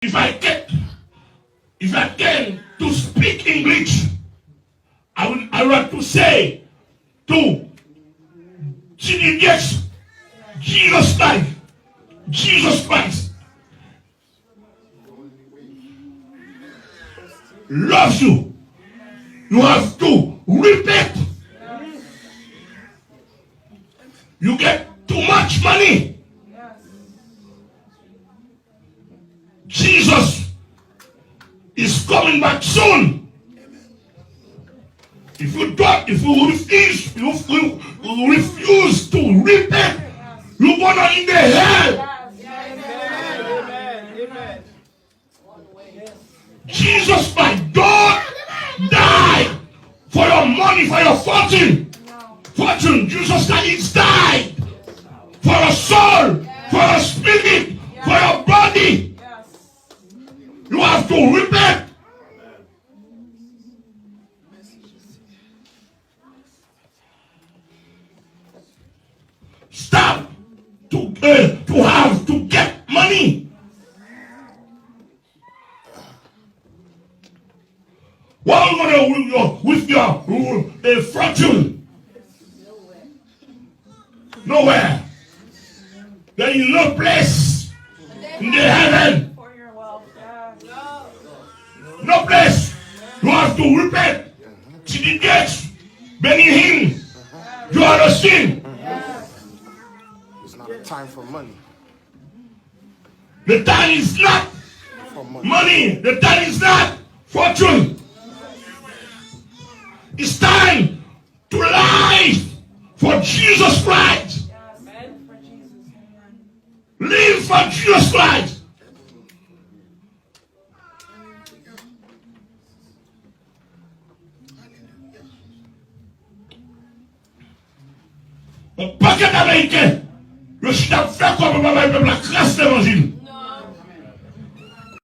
If I can to speak English, I want to say to Jesus Christ loves you. You have to repent. You get too much money. Jesus is coming back soon. If you refuse to repent, you're gonna in the hell. Amen. Jesus Christ, don't die for your money, for your fortune. Jesus Christ died for your soul, for your spirit, for your body. You have to repent. Stop to get money. What are you going to with your fortune? Nowhere. There is no place in the heaven. No place. You have to repent. To the gates. Benny him. You are a sin. It's not a time for money. The time is not for money. The time is not fortune. It's time to live for Jesus Christ. Live for Jesus Christ. Un paquet d'Américains, le chita fait comme la grâce de l'évangile.